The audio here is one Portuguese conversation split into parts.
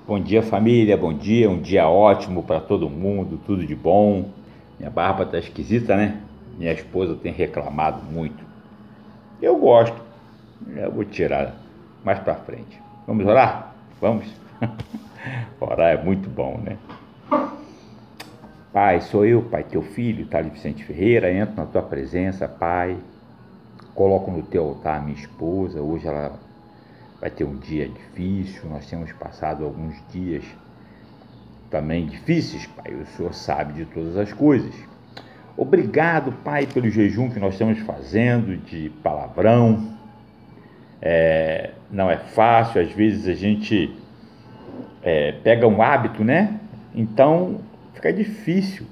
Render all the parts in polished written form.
Bom dia, família, bom dia, um dia ótimo para todo mundo, tudo de bom. Minha barba tá esquisita, né? Minha esposa tem reclamado muito. Eu gosto, eu vou tirar mais para frente. Vamos orar? Vamos? Orar é muito bom, né? Pai, sou eu, Pai, teu filho, Thales Vicente Ferreira, entro na tua presença, Pai. Coloco no teu altar a minha esposa, hoje ela vai ter um dia difícil, nós temos passado alguns dias também difíceis, Pai, o Senhor sabe de todas as coisas. Obrigado, Pai, pelo jejum que nós estamos fazendo de palavrão. Não é fácil, às vezes a gente pega um hábito, né? Então fica difícil,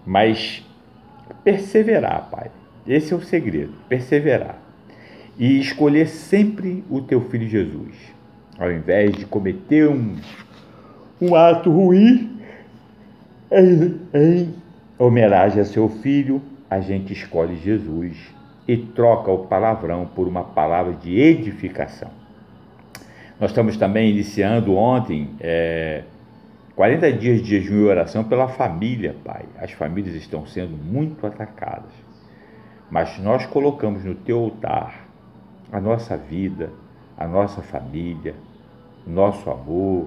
mas perseverar, Pai, esse é o segredo, perseverar. E escolher sempre o teu filho Jesus, ao invés de cometer um ato ruim em homenagem a seu filho, a gente escolhe Jesus e troca o palavrão por uma palavra de edificação. Nós estamos também iniciando ontem 40 dias de jejum e oração pela família, Pai. As famílias estão sendo muito atacadas, mas nós colocamos no teu altar a nossa vida, a nossa família, o nosso amor.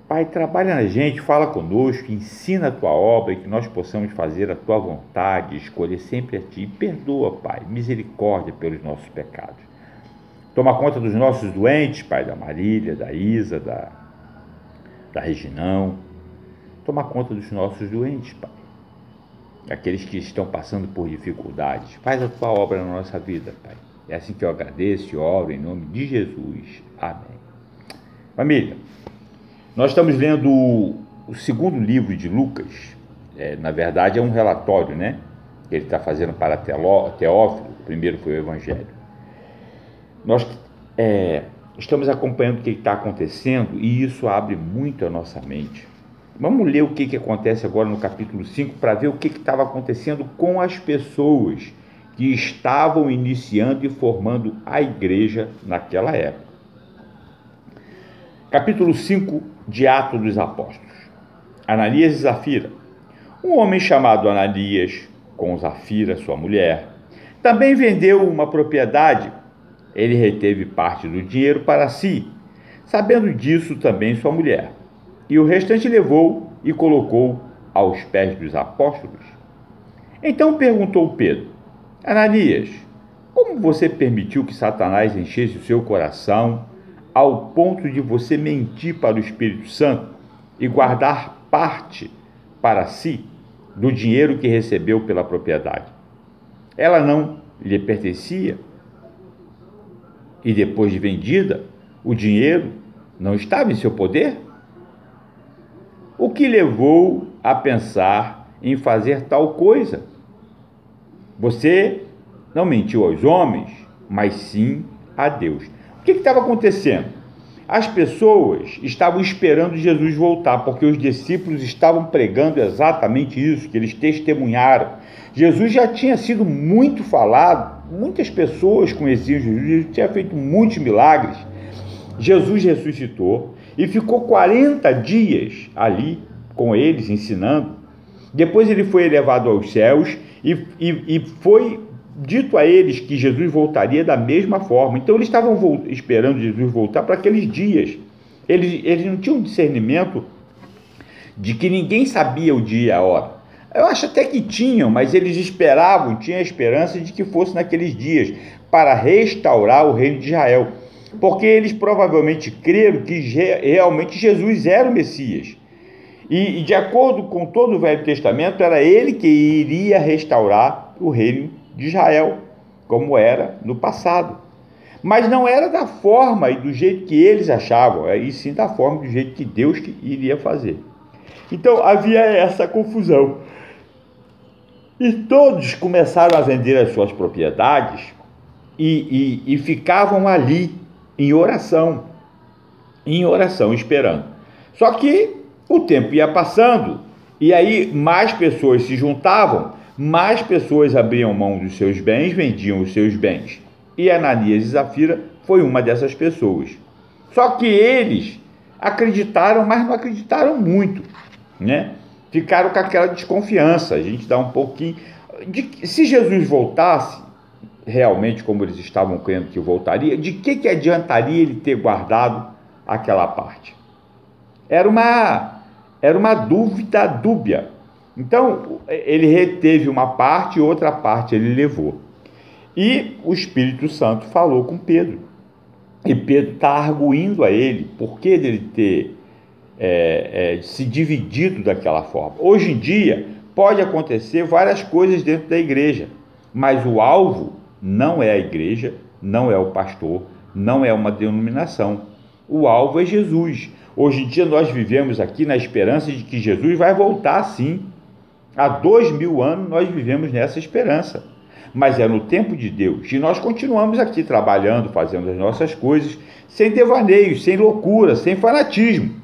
Pai, trabalha na gente, fala conosco, ensina a tua obra e que nós possamos fazer a tua vontade, escolher sempre a ti. Perdoa, Pai, misericórdia pelos nossos pecados. Toma conta dos nossos doentes, Pai, da Marília, da Isa, da Reginão. Toma conta dos nossos doentes, Pai. Aqueles que estão passando por dificuldades. Faz a tua obra na nossa vida, Pai. É assim que eu agradeço e oro em nome de Jesus. Amém. Família, nós estamos lendo o segundo livro de Lucas. Na verdade é um relatório, né? Que ele está fazendo para Teófilo. O primeiro foi o Evangelho. Nós estamos acompanhando o que está acontecendo e isso abre muito a nossa mente. Vamos ler o que acontece agora no capítulo 5 para ver o que estava acontecendo com as pessoas que estavam iniciando e formando a igreja naquela época. Capítulo 5 de Atos dos Apóstolos. Ananias e Zafira. Um homem chamado Ananias, com Zafira, sua mulher, também vendeu uma propriedade. Ele reteve parte do dinheiro para si, sabendo disso também sua mulher, e o restante levou e colocou aos pés dos apóstolos. Então perguntou Pedro: Ananias, como você permitiu que Satanás enchesse o seu coração ao ponto de você mentir para o Espírito Santo e guardar parte para si do dinheiro que recebeu pela propriedade? Ela não lhe pertencia e depois de vendida, o dinheiro não estava em seu poder? O que levou a pensar em fazer tal coisa? Você não mentiu aos homens, mas sim a Deus. O que estava acontecendo? As pessoas estavam esperando Jesus voltar, porque os discípulos estavam pregando exatamente isso, que eles testemunharam. Jesus já tinha sido muito falado, muitas pessoas conheciam Jesus, tinha feito muitos milagres. Jesus ressuscitou e ficou 40 dias ali com eles, ensinando. Depois ele foi elevado aos céus e foi dito a eles que Jesus voltaria da mesma forma. Então eles estavam esperando Jesus voltar para aqueles dias. Eles não tinham discernimento de que ninguém sabia o dia e a hora. Eu acho até que tinham, mas eles esperavam, tinham a esperança de que fosse naqueles dias, para restaurar o reino de Israel. Porque eles provavelmente creram que realmente Jesus era o Messias. E de acordo com todo o Velho Testamento, era ele que iria restaurar o reino de Israel, como era no passado. Mas não era da forma e do jeito que eles achavam, e sim da forma e do jeito que Deus iria fazer. Então havia essa confusão. E todos começaram a vender as suas propriedades e ficavam ali em oração, esperando. Só que o tempo ia passando e aí mais pessoas se juntavam, mais pessoas abriam mão dos seus bens, vendiam os seus bens. E Ananias e Zafira foi uma dessas pessoas. Só que eles acreditaram, mas não acreditaram muito, né? Ficaram com aquela desconfiança. A gente dá um pouquinho se Jesus voltasse realmente como eles estavam crendo que voltaria, de que adiantaria ele ter guardado aquela parte? Era uma dúvida dúbia. Então, ele reteve uma parte e outra parte ele levou. E o Espírito Santo falou com Pedro. E Pedro está arguindo a ele por que dele ter se dividido daquela forma. Hoje em dia, pode acontecer várias coisas dentro da igreja, mas o alvo não é a igreja, não é o pastor, não é uma denominação. O alvo é Jesus. Hoje em dia nós vivemos aqui na esperança de que Jesus vai voltar sim. Há 2000 anos nós vivemos nessa esperança. Mas é no tempo de Deus. E nós continuamos aqui trabalhando, fazendo as nossas coisas, sem devaneios, sem loucura, sem fanatismo.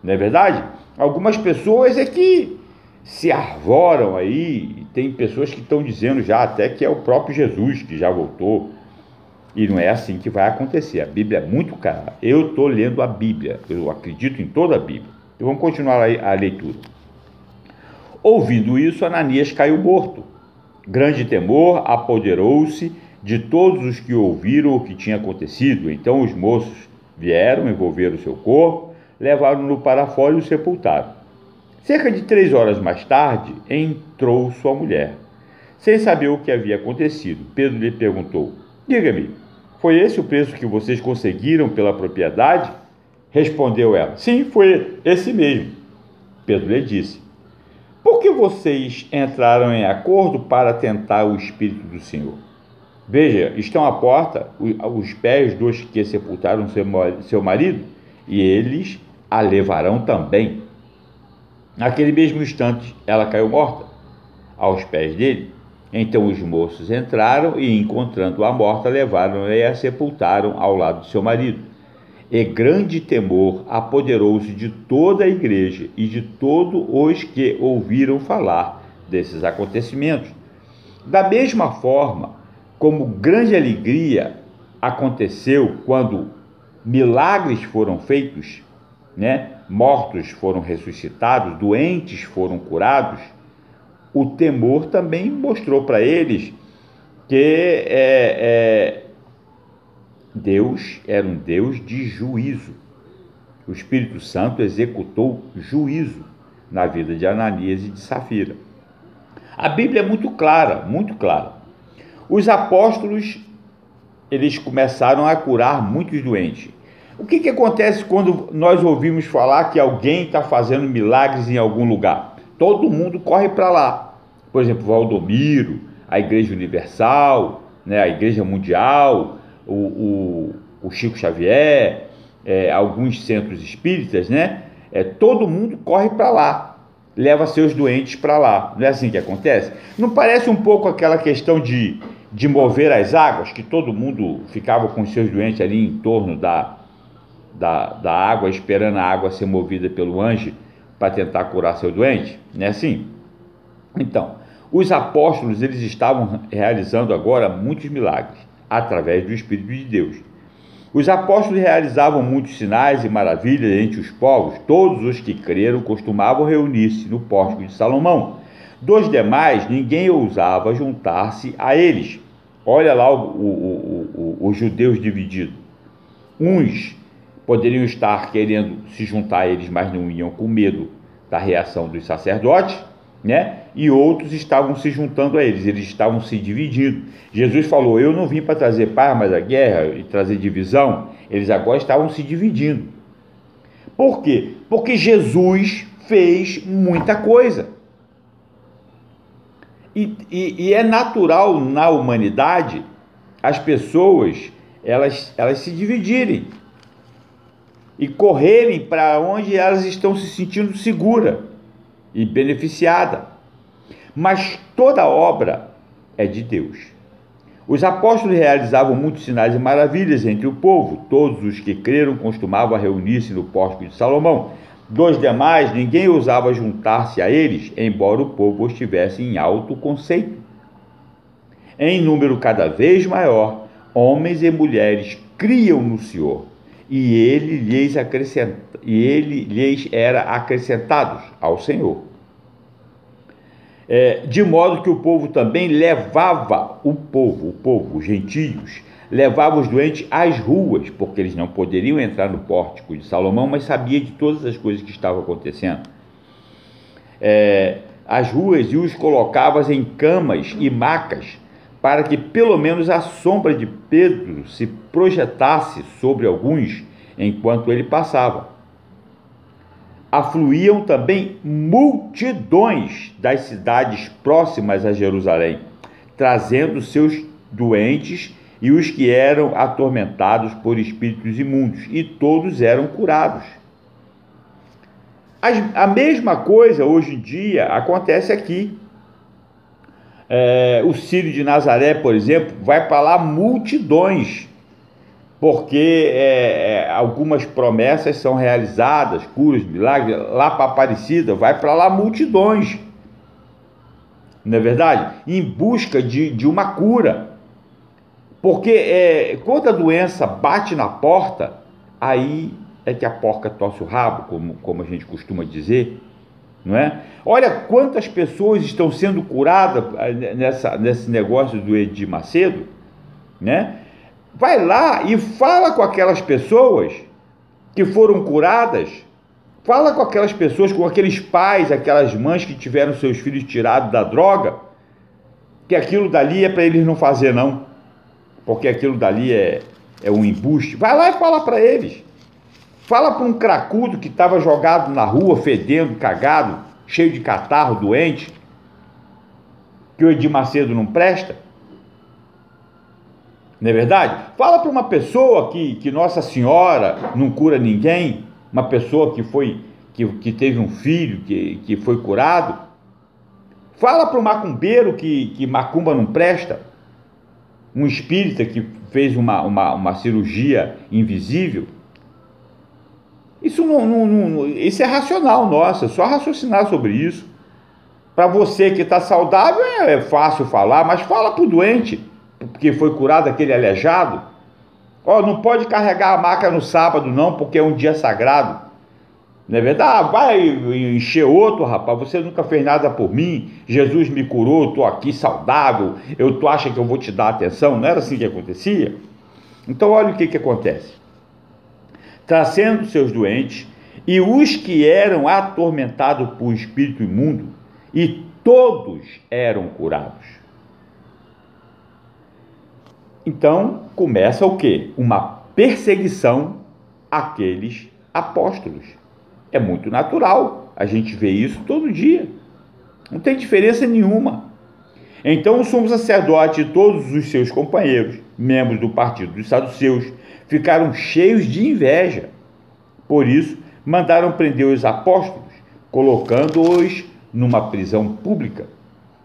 Não é verdade? Algumas pessoas é que se arvoram aí, tem pessoas que estão dizendo já até que é o próprio Jesus que já voltou. E não é assim que vai acontecer. A Bíblia é muito clara. Eu estou lendo a Bíblia, eu acredito em toda a Bíblia. Então vamos continuar a leitura. Ouvindo isso, Ananias caiu morto. Grande temor apoderou-se de todos os que ouviram o que tinha acontecido. Então os moços vieram, envolveram o seu corpo, levaram-no para fora e o sepultaram. Cerca de 3 horas mais tarde, entrou sua mulher. Sem saber o que havia acontecido, Pedro lhe perguntou: diga-me, foi esse o preço que vocês conseguiram pela propriedade? Respondeu ela: sim, foi esse mesmo. Pedro lhe disse: por que vocês entraram em acordo para tentar o Espírito do Senhor? Veja, estão à porta os pés dos que sepultaram seu marido, e eles a levarão também. Naquele mesmo instante, ela caiu morta aos pés dele. Então os moços entraram e, encontrando-a morta, levaram-na e a sepultaram ao lado de seu marido. E grande temor apoderou-se de toda a igreja e de todos os que ouviram falar desses acontecimentos. Da mesma forma como grande alegria aconteceu quando milagres foram feitos, mortos foram ressuscitados, doentes foram curados, o temor também mostrou para eles que Deus era um Deus de juízo. O Espírito Santo executou juízo na vida de Ananias e de Safira. A Bíblia é muito clara, muito clara. Os apóstolos, eles começaram a curar muitos doentes. O que acontece quando nós ouvimos falar que alguém está fazendo milagres em algum lugar? Todo mundo corre para lá. Por exemplo, Valdomiro, a Igreja Universal, a Igreja Mundial, o Chico Xavier, alguns centros espíritas, todo mundo corre para lá, leva seus doentes para lá. Não é assim que acontece? Não parece um pouco aquela questão de mover as águas, que todo mundo ficava com os seus doentes ali em torno da água, esperando a água ser movida pelo anjo para tentar curar seu doente? Não é assim? Então, os apóstolos, eles estavam realizando agora muitos milagres, através do Espírito de Deus. Os apóstolos realizavam muitos sinais e maravilhas entre os povos. Todos os que creram costumavam reunir-se no pórtico de Salomão. Dos demais, ninguém ousava juntar-se a eles. Olha lá os judeus divididos. Uns poderiam estar querendo se juntar a eles, mas não iam com medo da reação dos sacerdotes, e outros estavam se juntando a eles estavam se dividindo. Jesus falou: eu não vim para trazer paz, mas a guerra e trazer divisão. Eles agora estavam se dividindo. Por quê? Porque Jesus fez muita coisa. E é natural na humanidade as pessoas elas se dividirem e correrem para onde elas estão se sentindo seguras e beneficiadas. Mas toda obra é de Deus. Os apóstolos realizavam muitos sinais e maravilhas entre o povo. Todos os que creram costumavam reunir-se no pórtico de Salomão. Dos demais, ninguém ousava juntar-se a eles, embora o povo estivesse em alto conceito. Em número cada vez maior, homens e mulheres criam no Senhor e ele lhes era acrescentados ao Senhor. De modo que o povo também levava os gentios, levava os doentes às ruas, porque eles não poderiam entrar no pórtico de Salomão, mas sabia de todas as coisas que estavam acontecendo. As ruas, e os colocava em camas e macas, para que pelo menos a sombra de Pedro se projetasse sobre alguns enquanto ele passava. Afluíam também multidões das cidades próximas a Jerusalém, trazendo seus doentes e os que eram atormentados por espíritos imundos, e todos eram curados. A mesma coisa hoje em dia acontece aqui. O Círio de Nazaré, por exemplo, vai para lá multidões, porque algumas promessas são realizadas, curas, milagres. Lá para Aparecida, vai para lá multidões, não é verdade? Em busca de uma cura, porque quando a doença bate na porta, aí é que a porca torce o rabo, como a gente costuma dizer, não é? Olha quantas pessoas estão sendo curadas nesse negócio do Edir Macedo, né? Vai lá e fala com aquelas pessoas que foram curadas, fala com aquelas pessoas, com aqueles pais, aquelas mães que tiveram seus filhos tirados da droga, que aquilo dali é para eles não fazer não, porque aquilo dali é um embuste. Vai lá e fala para eles. Fala para um cracudo que estava jogado na rua, fedendo, cagado, cheio de catarro, doente, que o Edir Macedo não presta. Não é verdade? Fala para uma pessoa que Nossa Senhora não cura ninguém, uma pessoa que teve um filho que foi curado. Fala para o macumbeiro que macumba não presta, um espírita que fez uma cirurgia invisível. Isso é racional nosso, é só raciocinar sobre isso. Para você que está saudável é fácil falar, mas fala para o doente, porque foi curado aquele aleijado. Não pode carregar a maca no sábado não, porque é um dia sagrado. Não é verdade? Vai encher outro, rapaz, você nunca fez nada por mim, Jesus me curou, eu estou aqui saudável, tu acha que eu vou te dar atenção? Não era assim que acontecia? Então olha o que acontece. Trazendo seus doentes e os que eram atormentados por espírito imundo, e todos eram curados. Então começa o quê? Uma perseguição àqueles apóstolos. É muito natural, a gente vê isso todo dia, não tem diferença nenhuma. Então o sumo sacerdote e todos os seus companheiros, membros do partido dos saduceus, ficaram cheios de inveja. Por isso, mandaram prender os apóstolos, colocando-os numa prisão pública.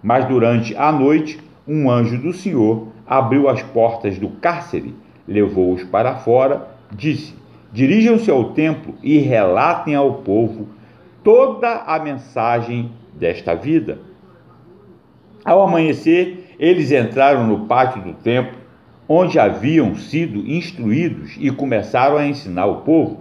Mas durante a noite, um anjo do Senhor abriu as portas do cárcere, levou-os para fora, disse: dirijam-se ao templo e relatem ao povo toda a mensagem desta vida. Ao amanhecer, eles entraram no pátio do templo, onde haviam sido instruídos, e começaram a ensinar o povo.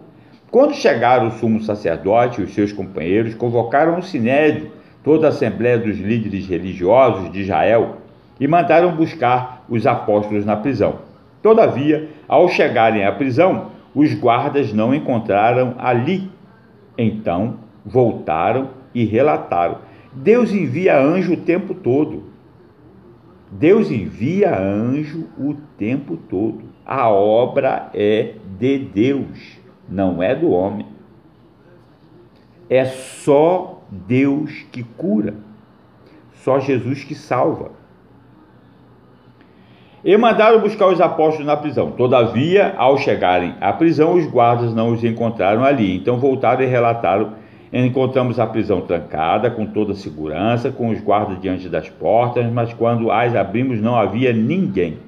Quando chegaram o sumo sacerdote e os seus companheiros, convocaram o sinédrio, toda a assembleia dos líderes religiosos de Israel, e mandaram buscar os apóstolos na prisão. Todavia, ao chegarem à prisão, os guardas não encontraram ali. Então voltaram e relataram: Deus envia anjo o tempo todo. Deus envia anjo o tempo todo. A obra é de Deus, não é do homem. É só Deus que cura, só Jesus que salva. E mandaram buscar os apóstolos na prisão. Todavia, ao chegarem à prisão, os guardas não os encontraram ali. Então voltaram e relataram: encontramos a prisão trancada, com toda a segurança, com os guardas diante das portas, mas quando as abrimos não havia ninguém.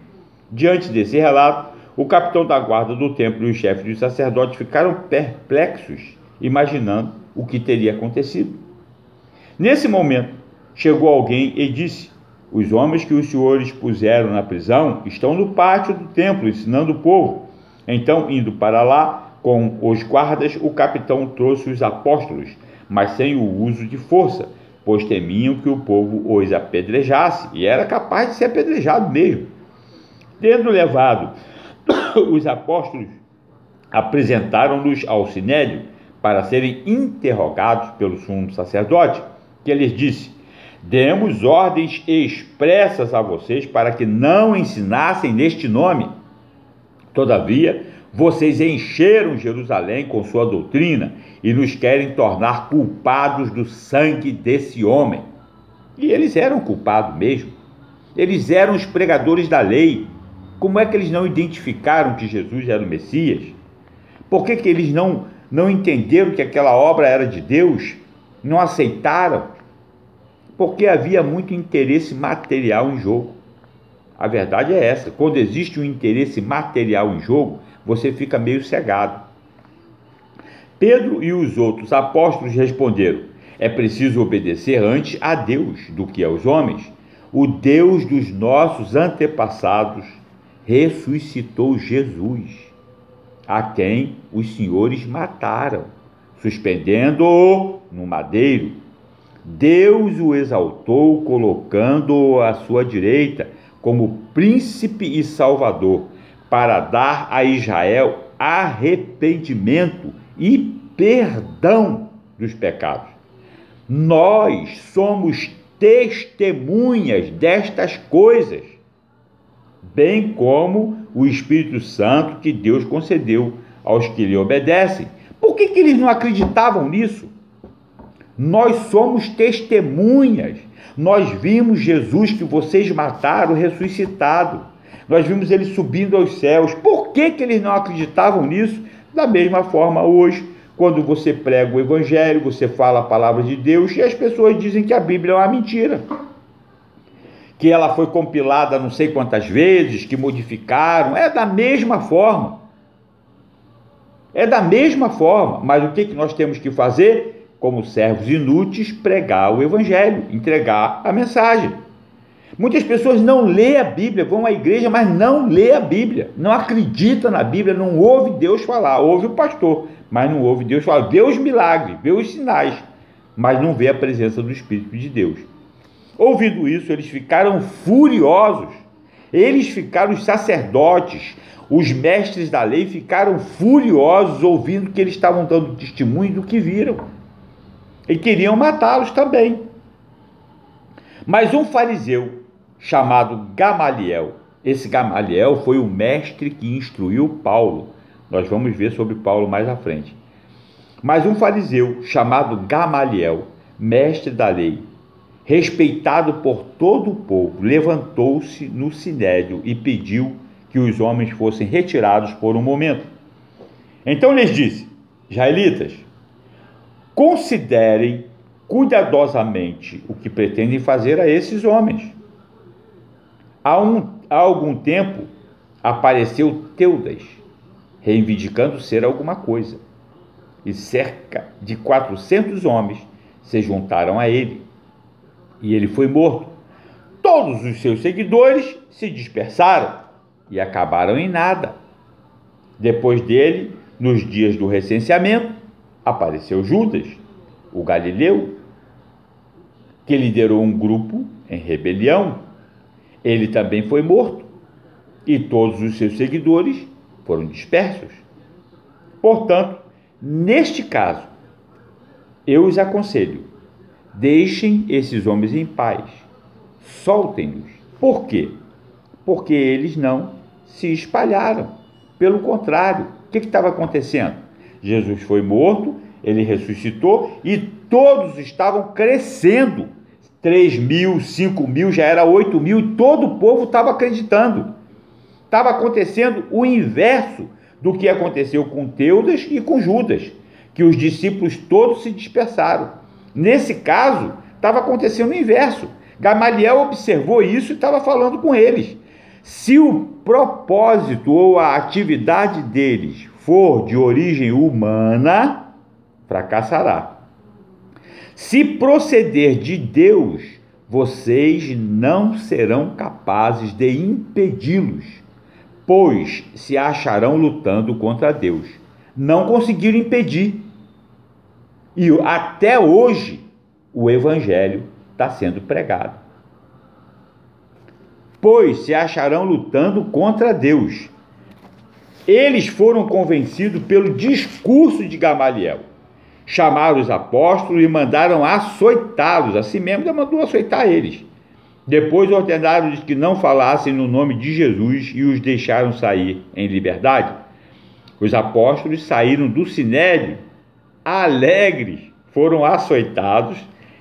Diante desse relato, o capitão da guarda do templo e o chefe dos sacerdotes ficaram perplexos, imaginando o que teria acontecido. Nesse momento, chegou alguém e disse: os homens que os senhores puseram na prisão estão no pátio do templo, ensinando o povo. Então, indo para lá, Com os guardas, o capitão trouxe os apóstolos, mas sem o uso de força, pois temiam que o povo os apedrejasse, e era capaz de ser apedrejado mesmo. Tendo levado os apóstolos, apresentaram-nos ao sinédrio para serem interrogados pelo sumo sacerdote, que lhes disse: demos ordens expressas a vocês para que não ensinassem neste nome. Todavia, vocês encheram Jerusalém com sua doutrina e nos querem tornar culpados do sangue desse homem. E eles eram culpados mesmo. Eles eram os pregadores da lei. Como é que eles não identificaram que Jesus era o Messias? Por que eles não entenderam que aquela obra era de Deus? Não aceitaram? Porque havia muito interesse material em jogo. A verdade é essa: quando existe um interesse material em jogo, você fica meio cegado. Pedro e os outros apóstolos responderam: é preciso obedecer antes a Deus do que aos homens. O Deus dos nossos antepassados ressuscitou Jesus, a quem os senhores mataram, suspendendo-o no madeiro. Deus o exaltou, colocando-o à sua direita como príncipe e salvador, para dar a Israel arrependimento e perdão dos pecados. Nós somos testemunhas destas coisas, bem como o Espírito Santo que Deus concedeu aos que lhe obedecem. Por que eles não acreditavam nisso? Nós somos testemunhas. Nós vimos Jesus que vocês mataram ressuscitado. Nós vimos ele subindo aos céus. Por que eles não acreditavam nisso? Da mesma forma hoje, quando você prega o Evangelho, você fala a palavra de Deus e as pessoas dizem que a Bíblia é uma mentira, que ela foi compilada não sei quantas vezes, que modificaram. É da mesma forma. É da mesma forma. Mas o que nós temos que fazer? Como servos inúteis, pregar o Evangelho, entregar a mensagem. Muitas pessoas não lêem a Bíblia, vão à igreja, mas não lê a Bíblia, não acredita na Bíblia, não ouve Deus falar, ouve o pastor, mas não ouve Deus falar, vê os milagres, vê os sinais, mas não vê a presença do Espírito de Deus. Ouvindo isso, eles ficaram furiosos, os sacerdotes, os mestres da lei ficaram furiosos ouvindo que eles estavam dando testemunho do que viram, e queriam matá-los também. Mas um fariseu chamado Gamaliel, esse Gamaliel foi o mestre que instruiu Paulo, nós vamos ver sobre Paulo mais à frente, mas um fariseu chamado Gamaliel, mestre da lei, respeitado por todo o povo, levantou-se no sinédrio e pediu que os homens fossem retirados por um momento. Então lhes disse: israelitas, considerem cuidadosamente o que pretendem fazer a esses homens. Há algum tempo apareceu Teudas, reivindicando ser alguma coisa, e cerca de 400 homens se juntaram a ele, e ele foi morto. Todos os seus seguidores se dispersaram e acabaram em nada. Depois dele, nos dias do recenseamento, apareceu Judas, o galileu, que liderou um grupo em rebelião. Ele também foi morto, e todos os seus seguidores foram dispersos. Portanto, neste caso, eu os aconselho: deixem esses homens em paz, soltem-nos. Por quê? Porque eles não se espalharam. Pelo contrário, o que estava acontecendo? Jesus foi morto, ele ressuscitou e todos estavam crescendo. 3.000, 5.000, já era 8.000 e todo o povo estava acreditando. Estava acontecendo o inverso do que aconteceu com Teudas e com Judas, que os discípulos todos se dispersaram. Nesse caso, estava acontecendo o inverso. Gamaliel observou isso e estava falando com eles. Se o propósito ou a atividade deles for de origem humana, fracassará. Se proceder de Deus, vocês não serão capazes de impedi-los, pois se acharão lutando contra Deus. não conseguiram impedir. E até hoje o evangelho está sendo pregado. Pois se acharão lutando contra Deus. Eles foram convencidos pelo discurso de Gamaliel. Chamaram os apóstolos e mandaram açoitá-los. Assim mesmo, mandou açoitar eles. Depois ordenaram-lhes que não falassem no nome de Jesus e os deixaram sair em liberdade. Os apóstolos saíram do sinédrio alegres, foram açoitados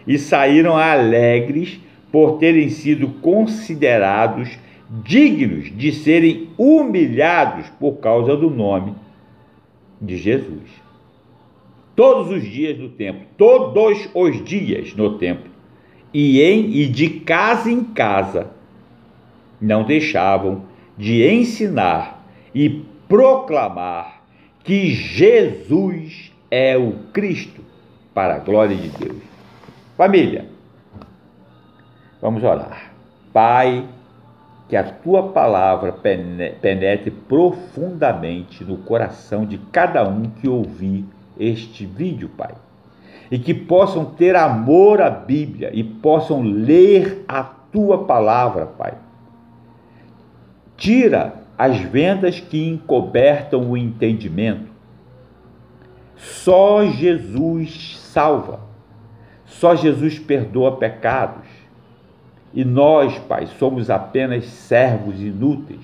e saíram alegres por terem sido considerados dignos de serem humilhados por causa do nome de Jesus. Todos os dias do templo, todos os dias no templo, e de casa em casa, não deixavam de ensinar e proclamar que Jesus é o Cristo, para a glória de Deus. Família, vamos orar. Pai, que a tua palavra penetre profundamente no coração de cada um que ouvir este vídeo, Pai. E que possam ter amor à Bíblia e possam ler a tua palavra, Pai. Tira as vendas que encobertam o entendimento. Só Jesus salva. Só Jesus perdoa pecados. E nós, Pai, somos apenas servos inúteis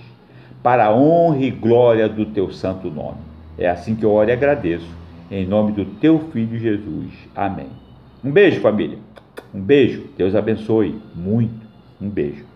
para a honra e glória do teu santo nome. É assim que eu oro e agradeço. Em nome do teu Filho Jesus. Amém. Um beijo, família. Um beijo. Deus abençoe muito. Um beijo.